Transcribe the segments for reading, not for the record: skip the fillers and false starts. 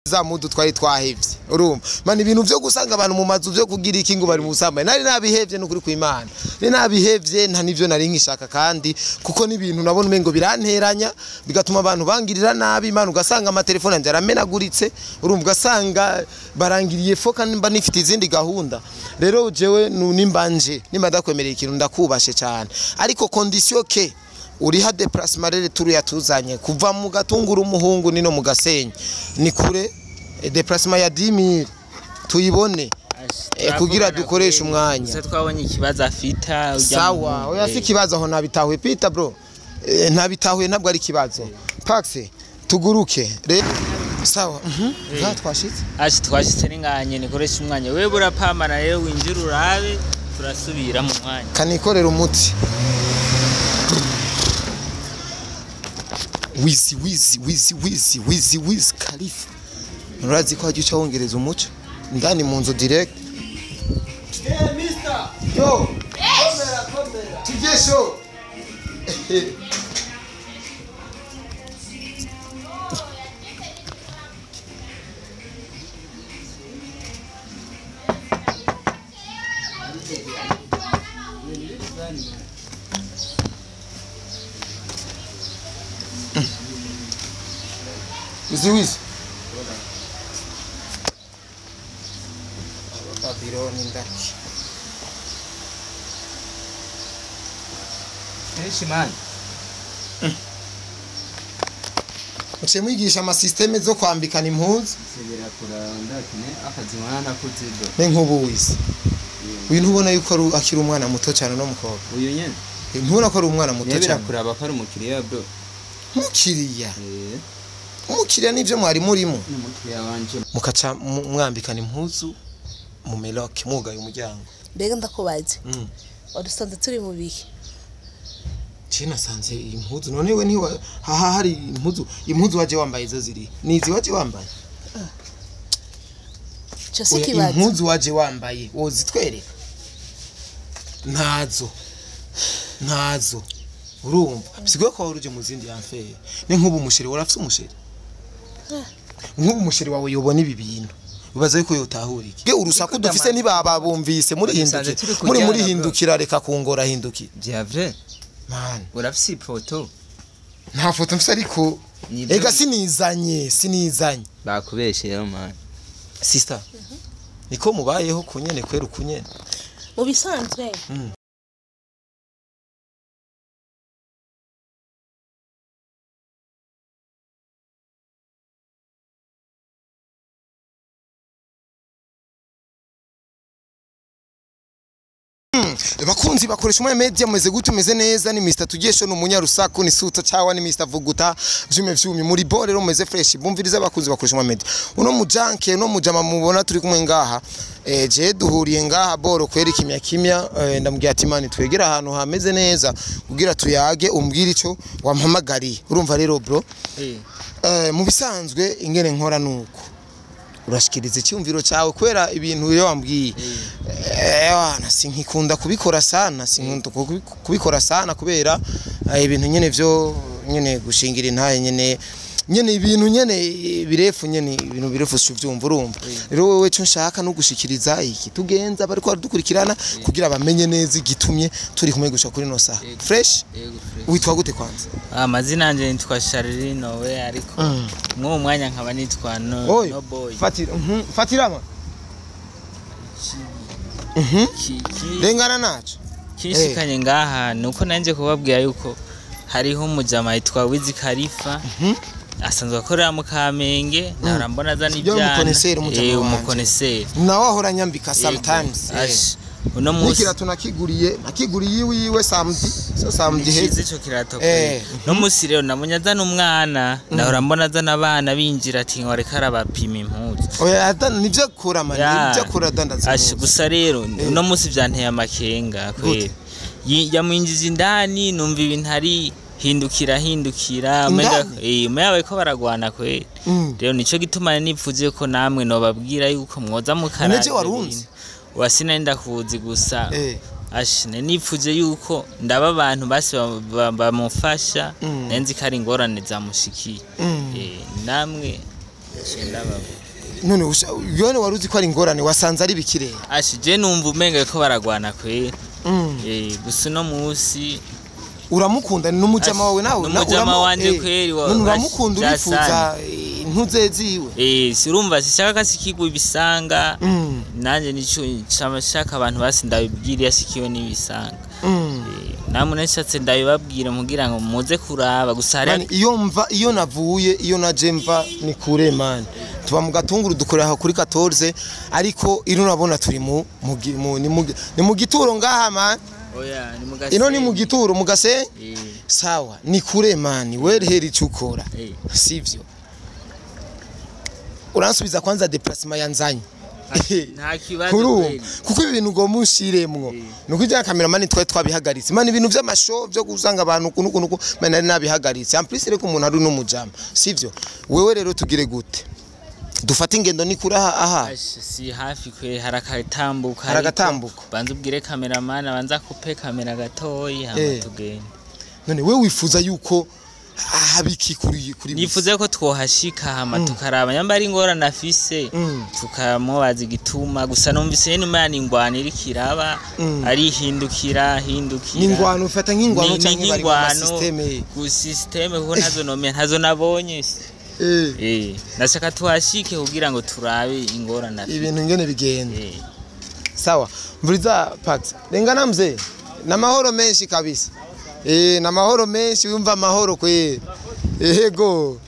za mudu twari twahevye urumva mani ibintu byo gusanga abantu mu mazu byo kugira iki ngo bari mu busambanyi nari nabihevye no kuri kw'Imana ni nabihevye nta nivyo nari nkishaka kandi kuko ni ibintu nabona umengo biranteranya bigatuma abantu bangirira nabi Imana ugasanga amatelefone anje aramenaguritse urumva ugasanga barangiriye foka nimba nifite izindi gahunda rero jewe nimbanje nimba ndakwemerera ikintu ndakubashe cyane ariko condition ke uriha déplacement rero turu yatuzanye kuva mu gatunguru umuhungu nino mu gasenyi ni kure déplacement ya 10000 tuyibone kugira dukoresha umwanya se twabonye ikibazo afita sawa oya si kibazo aho nabitahuye pita bro ntabitahuye ntabwo ari kibazo paxe tuguruke rero sawa twashitse twashitse ninganye nikoresha umwanya wewe burapamana rero winjira urabe turasubira mu mwanya kanikorera umuti wizi Khalifa nurazi ko agiye cyawongereza umuco ndani mu nzu direct mister yo komera tigesho Wizi Babyloni ndaki man Uche mwigisha ama systeme zo kwambikana impuzu sebera kuranda kine akazimana nakuzido ne nkubuwize uyu ntubona yuko akiri umwana muto cyane no mukobwa uyu nyene ntubona ko ari umwana muto cyane kuraba ko ari umukiriya bro umukiriya nivyo mwari murimo umukiriya wanje mukaca mwambikana impuzu mu meloke mugaye umuryango mbega ndakubaze wadusanze turi mu bihe China sanze impuzu none we niwa haha hari impuzu waje wambaye zo ziri nizi waje wambaye cyo sikibaze impuzu waje wambaye wozitwereka ntazo urumva bisigaye ko uruje mu zindi yamfeye ni nkubu umusheri warafise umusheri nkubu umusheri wawe yobona ibi bintu bibaza yuko yotahurike ge urusaku dufise nibaba bumvise muri hindukira reka kungora hinduki Diavre man urafise ifoto nta foto mfise ariko ega sinizanye bakubesheyo man sister niko mubayeho kunyene kwera ukunyene mu bisanzwe bakunzi bakoresha umwe media meze gute meze neza ni Mr Tugesho no munyarusaku ni suta cyawa ni Mr Vuguta vyumi muri bo rero meze fresh bumviriza bakunzi bakoresha umwe media uno mujanke no mujama mubona turi kumwe ngaha je duhuriye ngaha boro kwera kimya ndamubwiye ati mani twegera ahantu hameze neza kugira tuyage umbwira ico wampamagariye urumva rero bro mu bisanzwe ingene nkora nuko urashikiriza icyumviro cyawe kwera ibintu yo wambwiye sinkikunda kubikora sana kubikora sana kubera ibintu nyene byo nyene gushingira intaye nyene ibintu nyene birefu nyene ibintu birefu cyuvyumva urumva rero wewe cyo nshaka no gushikiriza iki tugenza bari ko dukurikirana kugira bamenye neza igitumye turi kumegusha kuri no saha fresh witwa gute kwanza amazina yanje nitwa Charlino we ariko mwo mwanya nkaba nitwa no boy fatirama rengana naco kishikanye ngaha nuko nanje kubabwira yuko hariho umujama yitwa Wizi Khalifa asanzwe akorera mu Kamenge narambona za n'ibyana umukoneseri nawe ahora nyambika sometimes uno musi kirato nakiguriye iwe samedi heze ico kirato no musi rero namunyaza n'umwana nahora mbona azana abana binjira ati ngo reka arabapima impuzu oya nivyo kura mani nivyo kura dandaza gusa rero uno musi vyanteye amakenga kwera yamwinjije indani numva ibintu ari hindukira umenga ko baragwana kwera rero nico gituma nipfuze ko namwe no babwira yuko mwoza mukara neje warunzi wasina ndakuzi gusa ashine nipfuze yuko ndaba abantu basi bamufasha nenzi kari ingorane zamushikiye namwe Cenda babo. none yone waruzi ko ari ingorane wasanze ari bikire Je numva umenga ko baragwana kwera. Gusa no musi uramukunda n'umujama wawe nawe n'umujama wanje kweri wa uramukunda urifuza ntuzeziwe sirumva sishaka kasikigwa ibisanga nanje nico camashaka abantu basi ndabibwira yasikiwe n'ibisanga namwe nashatse ndabibabwira mugira ngo muze kuraba gusa hari iyo navuye iyo naje mva ni kure man tuba mu gatunguru dukorera kuri 14 ariko ino nabona turi ni mu gituro ngaha man oya ni mugase ino ni mu gituro mugase sawa ni kure man werehera icukora sivyo uransubiza kwanza déplacement yanzanye nta kibazo kuko ibintu ngo mushiremwo nuko ijya cameraman twabihagaritse man ibintu by'amashow byo gusanga abantu kunukunuko man ari nabihagaritse en plus reko umuntu ari n'umujama sivyo wewe rero tugire gute dufata ingendo ni kuri aha si hafi kwe harakatambuka banza ubwire cameraman abanza kupe kamera gatoyi hama tugende none wewe wifuza yuko habiki kuri nifuze ko twohashika hama tukaraba nyamba ari ingorane afise tukamubaza igituma gusa numvise nyine imana ingwana iri kiraba ari hindukira ingwano ufata nk'ingwano cyangwa bari mu systeme ku systeme kuko ntazo nabonye nashaka tuhashike kugira ngo turabe ingorane afise ibintu ngene bigende sawa mvuriza Pax rengana mzee na mahoro menshi kabisa na mahoro menshi wumva mahoro kwe ego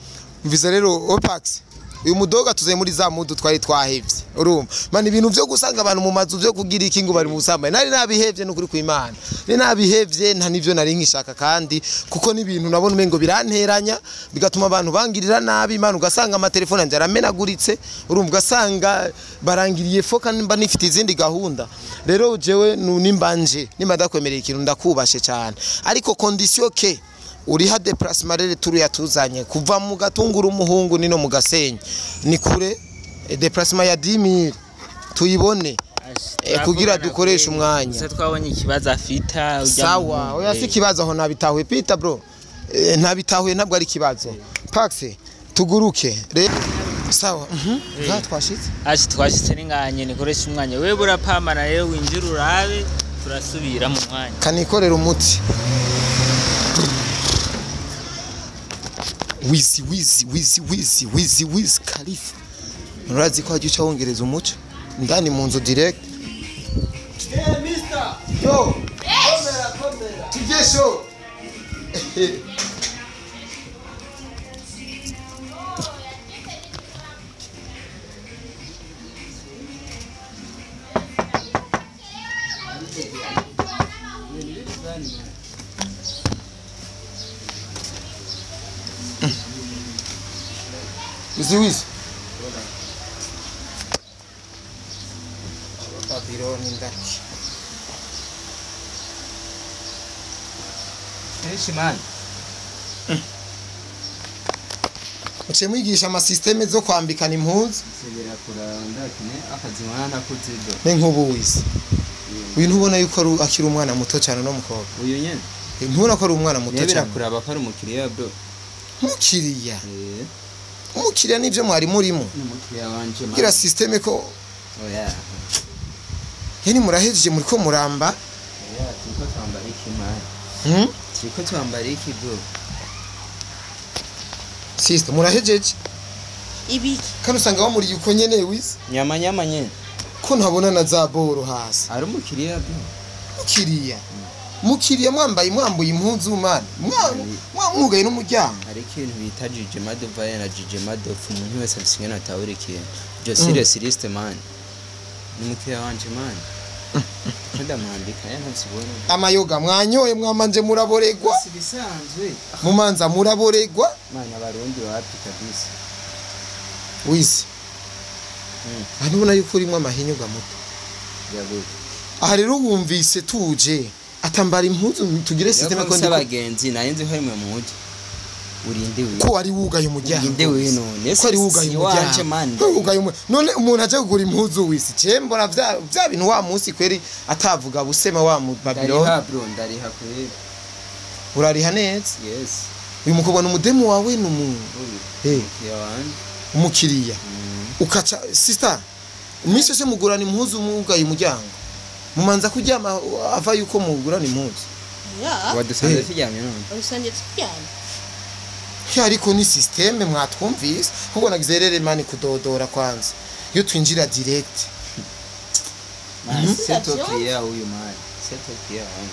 mvise rero Opax uyu mudoga tuze muri za mudu twari twahevye urumva man ibintu byo gusanga abantu mu mazu byo kugira iki ngo bari mu busambanyi nari nabihevye n'ukuri kw'Imana ni nabihevye nta nivyo nari nkishaka kandi kuko n'ibintu nabona umengo biranteranya bigatuma abantu bangirira nabi Imana ugasanga amatelefone anje aramenaguritse urumva ugasanga barangiriye foka nimba nifite izindi gahunda rero jewe nimbanje nimba ndakwemerera ikintu ndakubashe cyane ariko condition ke uriha déplacement rere turu yatuzanye kuva mu gatunguru umuhungu nino mu gasenyi ni kure déplacement ya 10000 tuyibone kugira dukoresha umwanya se twabonye ikibazo afita sawa oya si kibazo aho nabitahuye pita bro ntabitahuye ntabwo ari kibazo Pax tuguruke sawa twashitse n'inganye nikoresha umwanya wewe burapamana rero winjira urabe turasubira mu mwanya kanikorera umuti wizi Khalifa nurazi ko agica wongereza umuco ndani mu nzu direct mister yo komera tugesho Wizi Babyloni ndaki man mwigisha ama systeme zo kwambikana impuzu segera kuranda kine akazi mwana kuzido ne nkubuwize uyu ntubona yuko akiri umwana muto cyane no mukobwa uyu nyene ntubona ko ari umwana muto cyane yebira kuraba ko ari umukiriya bro umukiriya nivyo mwari murimo umukiriya wanje gira systeme ko yani murahejeje muriko muramba tiko twambara iki man tiko twambara iki bro sister murahejeje ibiki kandi usanga bamuri uko nyene wize nyama nyene ko ntabona na za boro hasi ari umukiriya bro mukiriya mwambuye impuzu man mwamwugaye n'umuryango hari ikintu bita jije madova na jije madofu umuntu wese afisingana atawuri ikintu je serious man ni mukiriya wanje man kandi amandika yanavsibona amayoga mwanyoye mwamanje muraboregwa sibisanzwe mumanza muraboregwa mana barundi wapi kabisa wize anubona yuko urimo amahinyu gamuto yabuze aha rero wumvise tuje atambara impuzu tugire systeme ko ndabagenzi nayenze ko rimwe muje urinde we ko ari wugaye umuryango urinde we none ko ari wugaye umuryango wugaye none umuntu aje kugura impuzu wisi cembora vya bintu wa munsi kweri atavuga busema wa Babylon ndariha kweri urariha neza yes uyu mukobwa n'umudemu wawe n'umuntu yawan umukiriya ukaca sister iminsi yose mugurana impuzu mugaye umuryango mumanza kuryama ava yuko mugurana impuzu wadusanze turyamye none Usanze turyamye ariko ni systeme mwatwumvise kuko nagizerere mani kudodora kwanza iyo twinjira direct setokiriya uyu mani setokiriya wangu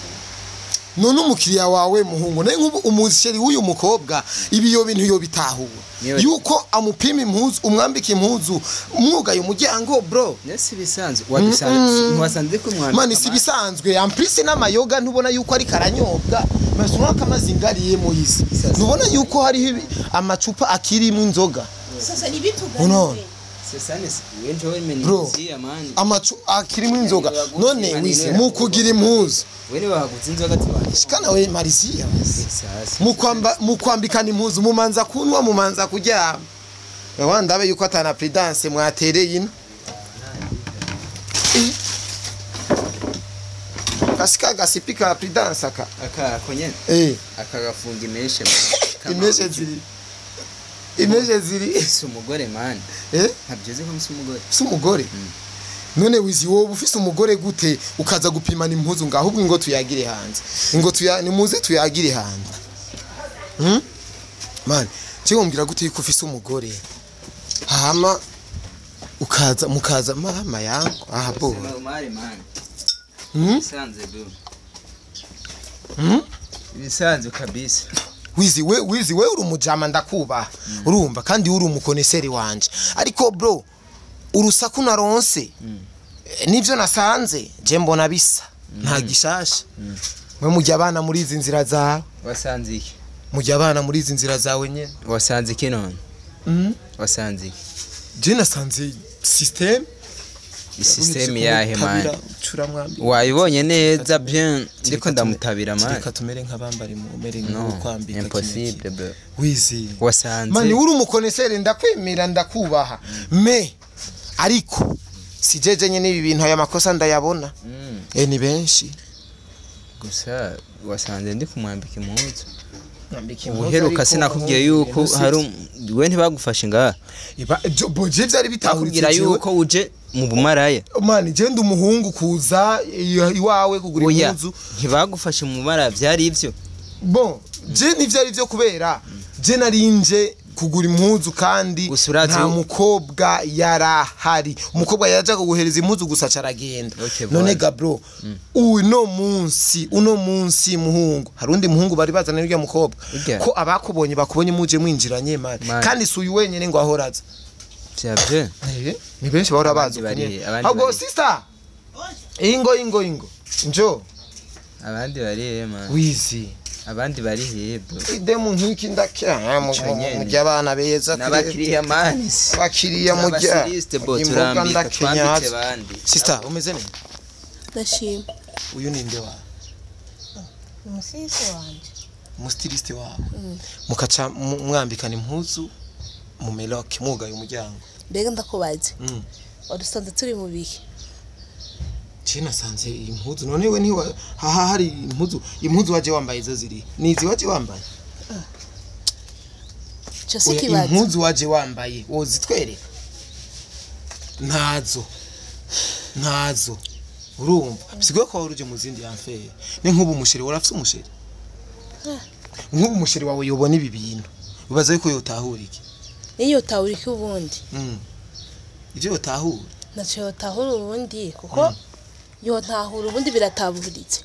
none umukiriya wawe muhungu naye nk'ubu umuzisheri w'uyu mukobwa ibiyo bintu yo bitahura yuko amupima impuzu umwambika impuzu umwugaye umuryango bro nese bisanzwe wadusanze ntiwasanze ko mwambika mani si bisanzwe amplisi n'amayoga ntubona yuko ari karanyobwa masumwa kamazingariye Moise ntubona yuko hari amacupa akirimo inzoga sasa ni bituganye bro amacu akirimo inzoga none wise mukugira impuzu wene bahaguze inzoga tibanje shikana we Marisia mukwambikana impuzu mumanza kunwa mumanza kuryama wandabe yuko atana prudence mwatereye ino kasika gasipika prudence aka konyene akagafunga imeshe imeshe ziri si umugore mani ntabyeze ko musi umugore si umugore none wizi wowe ufise umugore gute ukaza gupimana impuzu ngaho ubwo ngo tuyagire hanze ngo nimuze tuyagire hanze man cyo gute yuko ufise umugore hama mukaza mama yangu aha bo bisanze bro bisanze kabisa wizi we uri umujama ndakubaha urumva kandi uri umukoneseri wanje ariko bro urusaku naronse nivyo nasanze je mbona bisa nta gishasha mwe mujya abana muri izi nzira zawe wasanze iki mujya abana muri izi nzira zawe nyene wasanze iki none wasanze iki je nasanze system yahe man wayibonye neza bien ndiko ndamutabira man reka tumere nk'abambari mu mere kwambika impossible bro wizi wasanze mani uri umukoneseri ndakwemera ndakubaha me ariko sijeje nyene ibi bintu aya makosa ndayabona ni benshi gusa wasanze ndi kumwambika impuzu uheruka sinakubwiye yuko hari we ntibagufashe ngaha boje vyari bitahugira yuko uje mu bumaraya mani je ndi umuhungu kuza iwawe kugura impuzu ntibagufashe mu bumaraya vyari ivyo bon je ntivyari vyo kubera je narinje kugura impuzu kandi nta mukobwa yarahari umukobwa yaje kuguhereza impuzu gusa caragenda none gabro uno munsi muhungu harundi muhungu bari bazana n'irya mukobwa ko abakubonye bakubonye muje mwinjiranye mari kandi suyu wenyene ngo ahoraza cyavye ni benshi bahora bazi ahubwo sister ingo njo abandi bari man wizi abandi bari hebo idemu nkiki ndakira mujya abana beza n'abakiriya mani bakiriya mujya imboga twambitse bandi sister umeze neza ndashima uyu ninde wa umusisi wanje umustiliste wawe mukaca mwambikana impuzu mu meloke mugaye umuryango mbega ndakubaze wadusanze turi mu bihe China sanze impuzu none we ni haha hari impuzu waje wambaye zo ziri nizi waje wambaye cyo sikibaze impuzu waje wambaye wozitwereka ntazo urumva bisigaye ko waruje mu zindi yamfeye ni nk'ubu umusheri warafise umusheri nk'ubu umusheri wawe yobona ibi bintu bibaza yuko yotahura iki iyo tahura iki ubundi ivyo yotahura naco yotahura ubundi kuko yo ntahura ubundi biratahuritse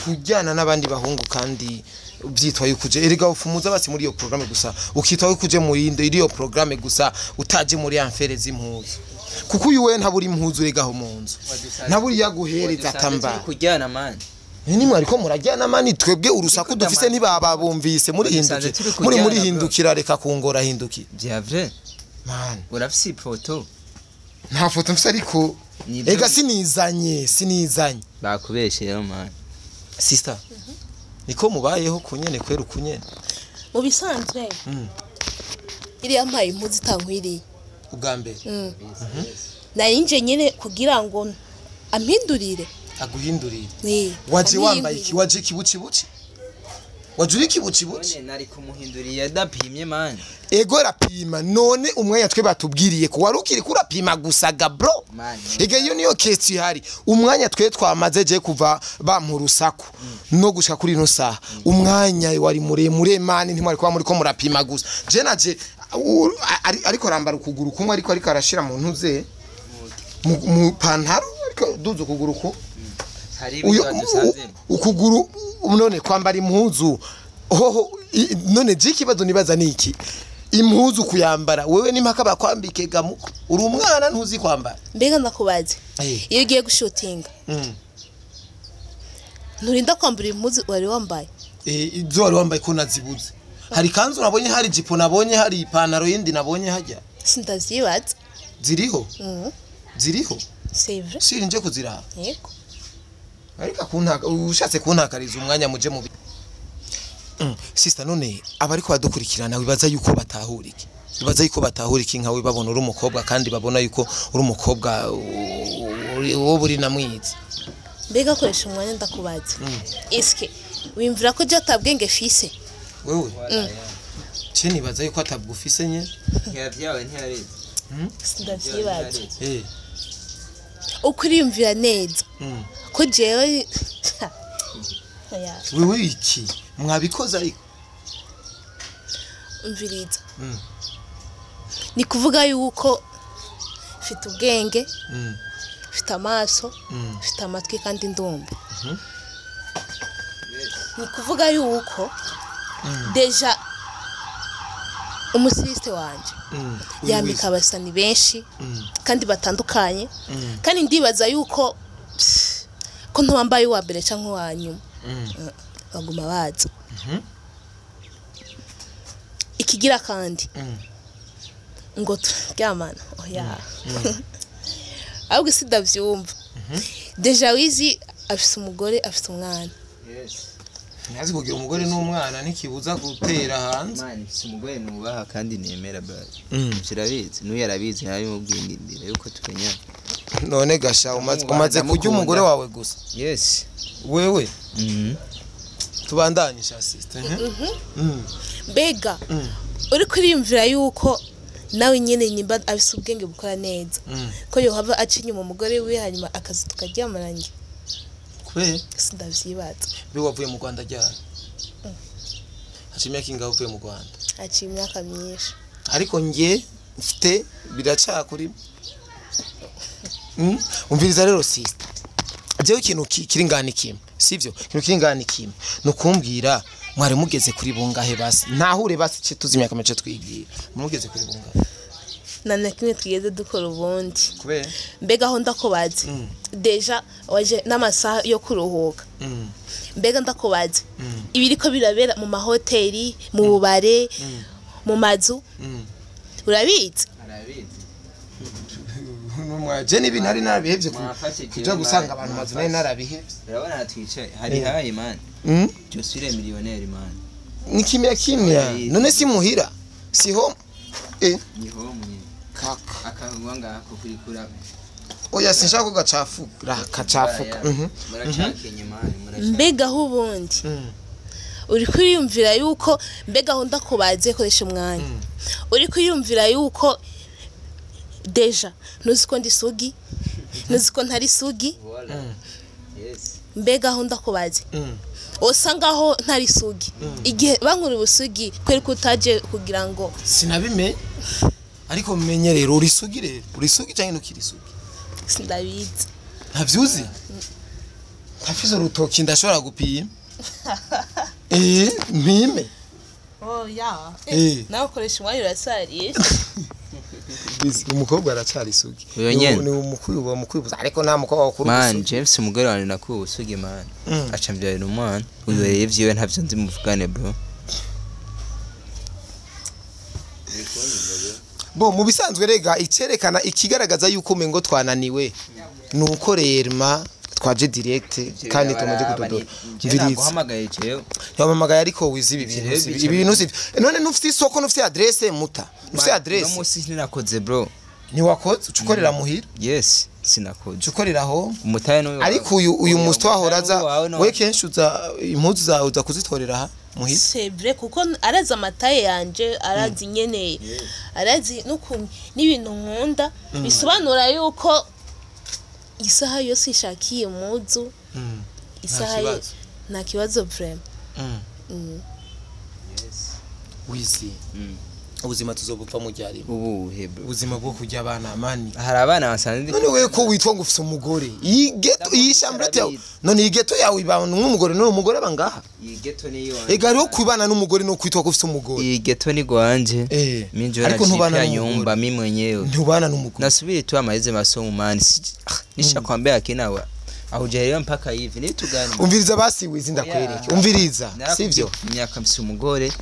kujyana n'abandi bahungu kandi ubyitwa yukuje erega ufumuza basi muri iyo programme gusa ukitwa yukuje muri iyo programme gusa utaje muri amfere z'impuzu kuko uyu we ntaburi impuzu regaho munzu ntaburi yaguhereza tamba kujyana man ni mwari ko murajyana mani twebwe urusaku dufise ntibababumvise muri hindukira reka kungora hinduki byavre man urafise ifoto nta foto mfise ariko ega sinizanye bakubeshe yo man sister niko mubayeho kunyene kwera ukunyene mu bisanzwe iri yampaye impuzu itankwiriye ubwa mbere nayinje nyene kugira ngo ampindurire aguhindurire waje wambaye iki waje kibuci wajuri kibucibuci nari kumuhinduriye adapimye man ego rapima none umwanya twe batubwiriye ko warukiri kurapima gusaga bro ega iyo niyo kesi hari umwanya twe twamaze je kuva bampurusaku no gushika kuri no saha umwanya wari muremure mani ntimwari kwa muri ko murapima gusa je naje ariko rambara ukuguru kumwe ariko arashira mu ntuze mu pantaro ariko duzo ukuguru ko hari Tubasanze ukuguru none kwambara impuzu hoho none je kibazo nibaza niki impuzu kuyambara wewe nimpaka bakwambike gamuko uri umwana ntuzi kwambara mbega ndakubaze iyo ugiye gushutinga nturinda kwambara impuzu wari wambaye izo wari wambaye ko nazibuze hari kanzu nabonye hari jipo nabonye hari ipantaro yindi nabonye hajya sindavyibaza ziriho ziriho c'est vrai siri nje kuziraba yego ariko kuntaka ushatse kuntakariza umwanya muje mu sister none abariko badukurikirana wibaza yuko batahurike bibaza yuko batahurike nkawe babona uri umukobwa kandi babona yuko uri umukobwa wo buri namwiza mbega koresha umwanya ndakubaza iske wimvira ko jatabwenge fise wewe cyeni baza yuko atabwufise nye yavyawe ntiyarize sindavyibaza ukuriyumvira neza ko jewe wewe iki mwabikoza ariko umviriza ni kuvuga yuko mfite ubwenge mfite amaso mfite amatwi kandi ndumva ni kuvuga yuko deja umusiste wanje yambika abasani benshi kandi batandukanye kandi ndibaza yuko ko ntwambaye uwa mbere canke uwa nyuma baguma baza ikigira kandi ngo turyamana oya ahubwo sidavyumva deja wizi afise umugore afise umwana nazi kugira umugore n'umwana nikibuza gutera hanze man ifise umugore nubaha kandi nemera bari kirabizi nuye arabizi nabimubwindira yuko tukenya none gasha umaze kujya umugore wawe gusa yes wewe tubandanyisha sister mbega uri kuriyumvira yuko nawe nyene nyimba afise ubwenge bukora neza ko yohava acinye mu mugore we hanyuma akazi tukajyamaranye kwe sindavyibaza bi wavuye mu Rwanda ryari hacimya kinga uvuye mu Rwanda haciye imyaka myinshi ariko nge mfite biracakuri umviriza rero sister jewe ikintu kiri ngani kimwe sivyo ikintu kiri ngani kimwe nukumbwira mwari mugeze kuri bungahe basi ntahure basi cyo tuzi imyaka mace twigira mugeze kuri bungahe nana kimwe twigeze dukora ubundi kubera mbega aho ndakubaze deja waje n'amasaha yo kuruhuka mbega ndakubaze ibiriko birabera mu mahoteli mu bubare mu mazu urabizi mwaje nibi nari narabihevye kuja gusanga abantu mazu nari narabihevye urabona twicaye hari hayi man je suis le millionnaire man ni kimya none si muhira si home ni home kaka akangwanga ko kuri kura oya sinshaka ko gacafuka muracakenye man mbega aho ubundi uri kwiyumvira yuko mbega aho ndakubaze koresha umwanya uri kwiyumvira yuko deja nuziko ndi sugi nuziko ntari sugi mbega aho ndakubaze osangaho ntari sugi igihe bankuru ubusugi kweri kutaje kugira ngo sinabime ariko mumenye rero uri sugi cyangwa nukiri sugi sindabizi ntavyuzi ntafizo rutoki ndashobora gupima mpime ya nawe ukoresha umwanya urasariye umukobwa aracari sugi ni umukwibuza ariko nta mukobwa wakuru man James umugore wanjye nakuwe usugi man acambyarira umwana ubereye vyiwe ntavyo nzi muvugane bro bo mu bisanzwe rega icerekana ikigaragaza yuko umengo twananiwe nuko rerma twaje direct kandi tumaje kudodora mbirizi guhamagaye jewe yamamagaye ariko wizi ibintu si none nufite isoko nufite adresse muta nufite adresse no musi sinakoze bro ni wakoze ucukorera muhira yes sinakoze ucukorera aho umutaye no ariko uyu musto wahoraza we kenshi uza impuzu zawe uza kuzitorera ha muhira c'est vrai kuko arazi amataye yanje arazi nyene arazi n'ukuntu n'ibintu nkunda bisobanura yuko isaha yose ishakiye muzu isaha nta kibazo vraiment wizi ubuzima tuzobupfa mu ryari ubuhebe ubuzima bwo kujya abana mani hari abana basanze none we ko witwa ngo ufite umugore iyi geto iyi chambre yawe none iyi geto yawe ibana n'umugore none umugore bangaha iyi geto niyo ega rero kwibana n'umugore no kwitwa ko ufite umugore iyi geto ni gwanje minjo na chipia nyumba mimi mwenyewe ntubana n'umugore nasubiri tu amaize masomo mani nisha kwambia akinawa ahujereyo mpaka hivi nitugani umviriza basi wizi ndakwereke umviriza sivyo myaka mfise umugore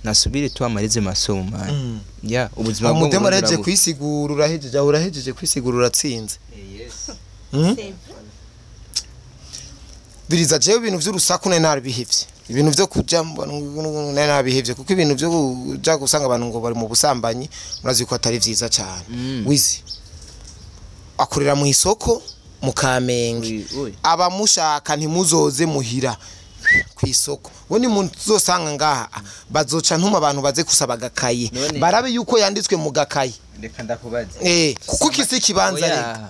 nasubiri tu amarize masomo mani ya ubuzima bwo mudemo araheje kwisigura urahejeje kwisigura uratsinze biriza jewe ibintu vy'urusaku nari bihevye ibintu vyo kuja nari bihevye kuko ibintu vyo kuja gusanga abantu ngo bari mu busambanyi murazi ko atari vyiza cyane wizi akorera mu isoko mu Kamenge abamushaka ntimuzoze muhira kwisoko woni muntu uzosanga ngaha bazoca ntuma abantu baze kusaba gakaye barabe yuko yanditswe mu gakaye reka ndakubaza kuko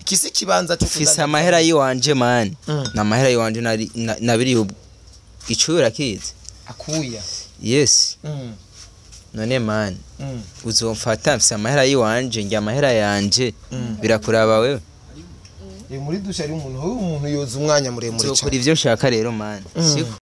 kisi kibanza cyo fisa amahera yiwanje man na mahera yiwanje nabiri icura kize akuya yes none man uzomfata fisa amahera yiwanje njya amahera yanje birakuraba wewe muri dusha ari umuntu yoza umwanya muremure cyane kuri ivyo shaka rero man siko